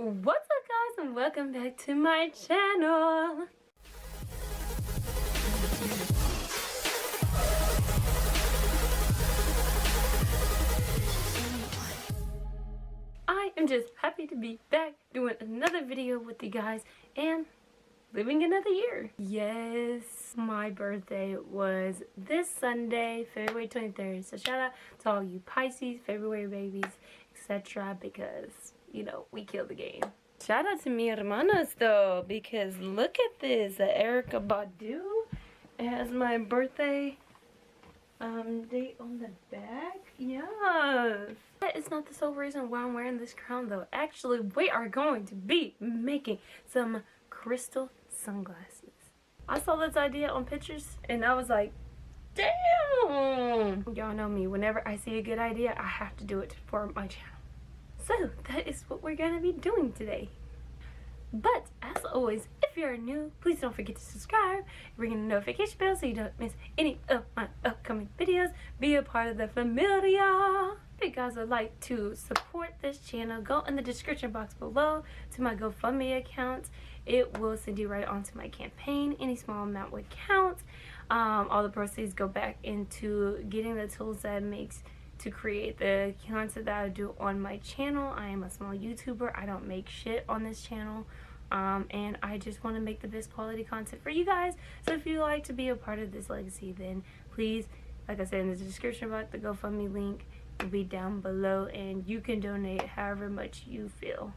What's up guys, and welcome back to my channel. I am just happy to be back doing another video with you guys and living another year. Yes, my birthday was this Sunday, February 23rd. So shout out to all you Pisces, February babies, etc. because, you know, we killed the game. Shout out to mi hermanas though, because look at this, Erykah Badu. It has my birthday date on the back. Yes. That is not the sole reason why I'm wearing this crown though. Actually, we are going to be making some crystal sunglasses. I saw this idea on pictures and I was like, damn! Y'all know me, whenever I see a good idea, I have to do it for my channel. So that is what we're gonna be doing today. But as always, if you're new, please don't forget to subscribe, ring the notification bell so you don't miss any of my upcoming videos. Be a part of the familia. If you guys would like to support this channel, go in the description box below to my GoFundMe account. It will send you right onto my campaign. Any small amount would count. All the proceeds go back into getting the tools that makes to create the content that I do on my channel. I am a small YouTuber. I don't make shit on this channel. And I just want to make the best quality content for you guys. So if you like to be a part of this legacy, then please, like I said in the description box, the GoFundMe link will be down below and you can donate however much you feel.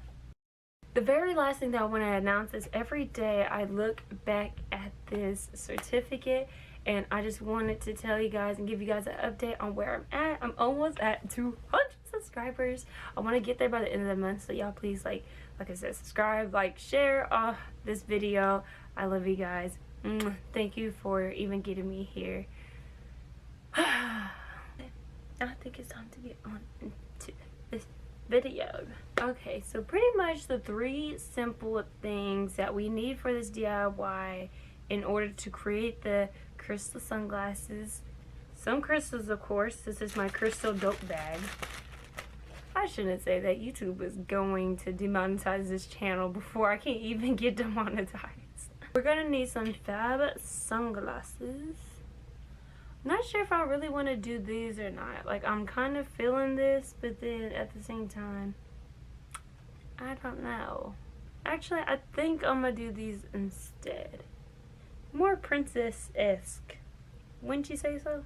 The very last thing that I want to announce is every day I look back at this certificate and I just wanted to tell you guys and give you guys an update on where I'm at. I'm almost at 200 subscribers. I want to get there by the end of the month, so y'all please, like I said, subscribe, like, share this video. I love you guys. Thank you for even getting me here. I think it's time to get on into this video. Okay, so pretty much the 3 simple things that we need for this DIY in order to create the crystal sunglasses. Some crystals, of course. This is my crystal dope bag. I shouldn't say that. YouTube is going to demonetize this channel before I can even get demonetized. We're gonna need some fab sunglasses. I'm not sure if I really want to do these or not. Like, I'm kind of feeling this, but then at the same time, I don't know. Actually, I think I'm gonna do these instead. More princess-esque. Wouldn't you say so?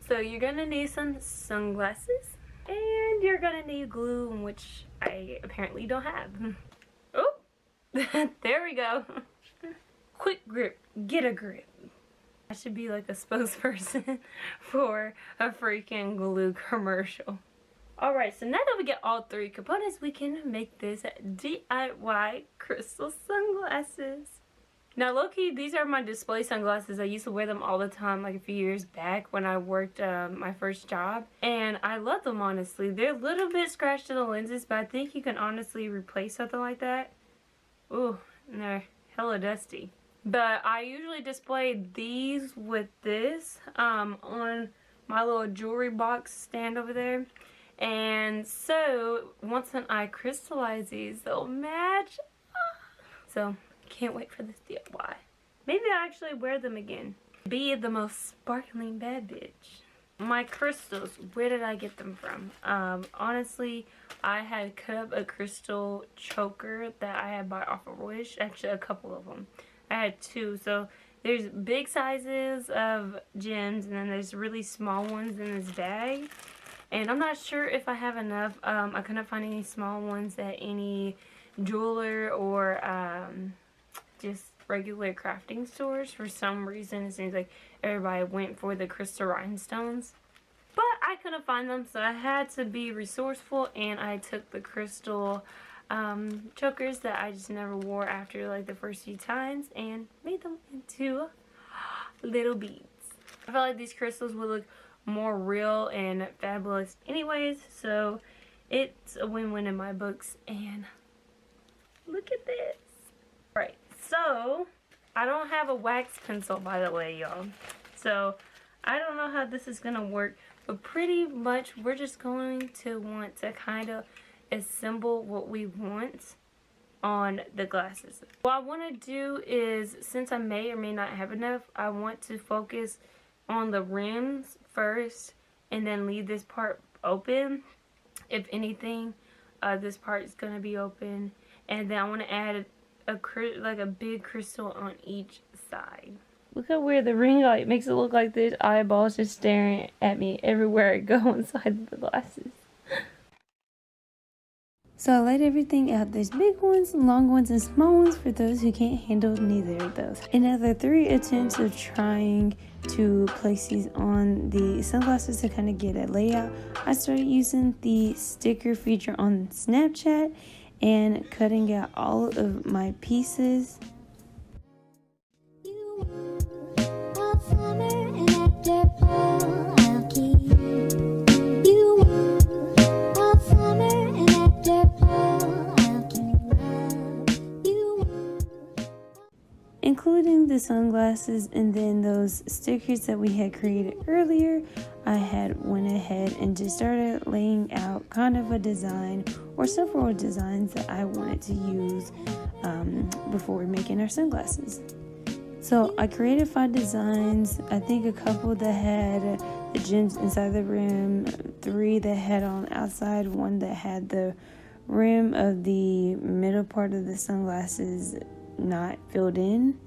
So you're gonna need some sunglasses and you're gonna need glue, which I apparently don't have. Oh, there we go. Quick grip, get a grip. I should be like a spokesperson for a freaking glue commercial. Alright, so now that we get all 3 components, we can make this DIY crystal sunglasses. Now, low-key, these are my display sunglasses. I used to wear them all the time, like a few years back when I worked my first job. And I love them, honestly. They're a little bit scratched in the lenses, but I think you can honestly replace something like that. Ooh, and they're hella dusty. But I usually display these with this on my little jewelry box stand over there. And so, once I crystallize these, they'll match. So, can't wait for this DIY. Maybe I'll actually wear them again. Be the most sparkling bad bitch. My crystals, where did I get them from? Honestly, I had cut up a crystal choker that I had bought off of Wish. Actually, a couple of them. I had 2. So there's big sizes of gems and then there's really small ones in this bag. And I'm not sure if I have enough. I couldn't find any small ones at any jeweler or just regular crafting stores. For some reason, it seems like everybody went for the crystal rhinestones. But I couldn't find them, so I had to be resourceful and I took the crystal chokers that I just never wore after like the first few times and made them into little beads. I felt like these crystals would look more real and fabulous anyways, so it's a win-win in my books. And look at this. Right, so I don't have a wax pencil, by the way, y'all, so I don't know how this is gonna work, but pretty much we're just going to want to kind of assemble what we want on the glasses. What I want to do is, since I may or may not have enough, I want to focus on the rims first and then leave this part open. If anything, this part is going to be open, and then I want to add a big crystal on each side. Look how weird the ring light makes it look like there's eyeballs just staring at me everywhere I go inside the glasses. So I laid everything out. There's big ones, long ones, and small ones for those who can't handle neither of those. And after 3 attempts of trying to place these on the sunglasses to kind of get a layout, I started using the sticker feature on Snapchat and cutting out all of my pieces. Including the sunglasses and then those stickers that we had created earlier, I had went ahead and just started laying out kind of a design or several designs that I wanted to use before making our sunglasses. So I created 5 designs. I think a couple that had the gems inside the rim, 3 that had on outside, 1 that had the rim of the middle part of the sunglasses not filled in.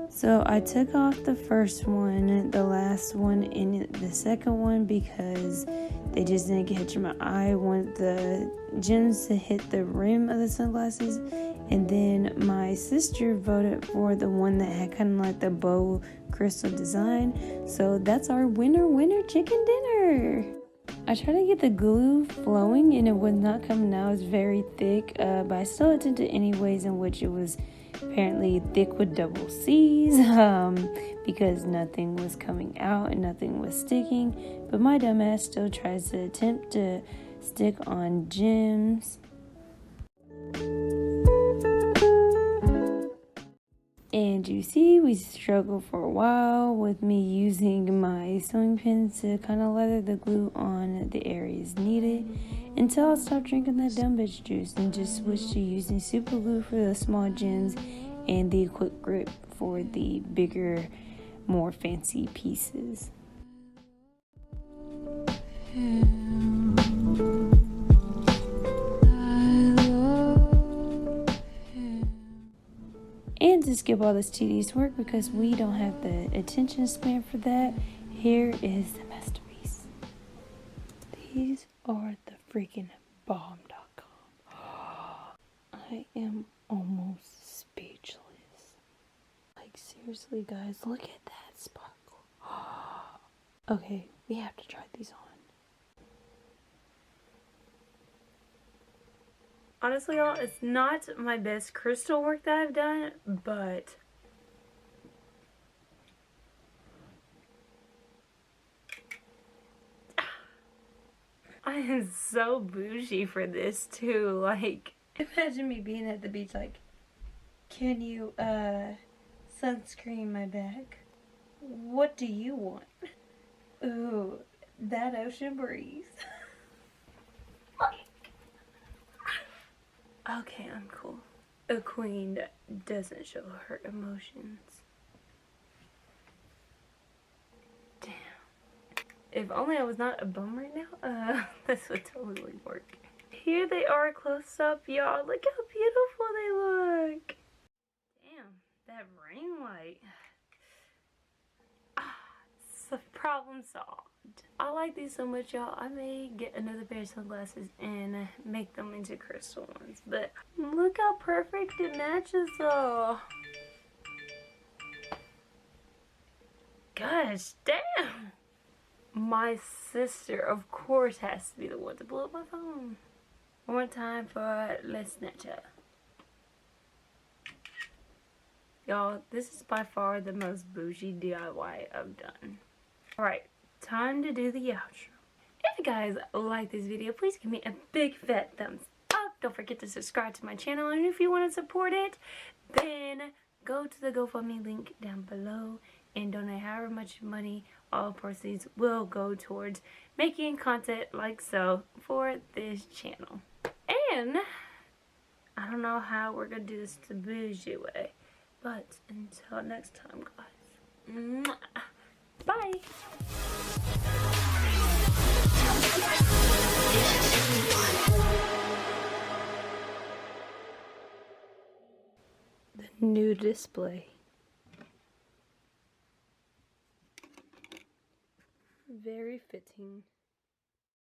So I took off the first one, the last one, and the second one because they just didn't catch my eye. I wanted the gems to hit the rim of the sunglasses, and then my sister voted for the one that had kind of like the bow crystal design. So that's our winner chicken dinner. I tried to get the glue flowing and it was not coming out. It was very thick, but I still attempted anyways, in which it was apparently thick with double C's because nothing was coming out and nothing was sticking. But my dumbass still tries to attempt to stick on gems. And you see, we struggled for a while with me using my sewing pins to kind of lather the glue on the areas needed, until I stopped drinking that dumb bitch juice and just switched to using super glue for the small gems and the quick grip for the bigger, more fancy pieces. And to skip all this tedious work, because we don't have the attention span for that, here is the masterpiece. These are the freaking bomb.com. I am almost speechless. Like, seriously, guys, look at that sparkle. Okay, we have to try these on. Honestly, y'all, it's not my best crystal work that I've done, but I am so bougie for this too. Like, imagine me being at the beach like, can you sunscreen my back? What do you want? Ooh, that ocean breeze. Okay, I'm cool. A queen that doesn't show her emotions. Damn. If only I was not a bum right now, this would totally work. Here they are close up, y'all. Look how beautiful they look. Damn, that ring light. So problem solved. I like these so much, y'all. I may get another pair of sunglasses and make them into crystal ones. But look how perfect it matches though. Gosh damn. My sister, of course, has to be the one to blow up my phone. One more time for Let's Snapchat. Y'all, this is by far the most bougie DIY I've done. Alright, time to do the outro. If you guys like this video, please give me a big fat thumbs up. Don't forget to subscribe to my channel, and if you want to support it, then go to the GoFundMe link down below and donate however much money. All proceeds will go towards making content like so for this channel. And I don't know how we're gonna do this the bougie way. But until next time, guys. Mwah. Bye. The new display. Very fitting.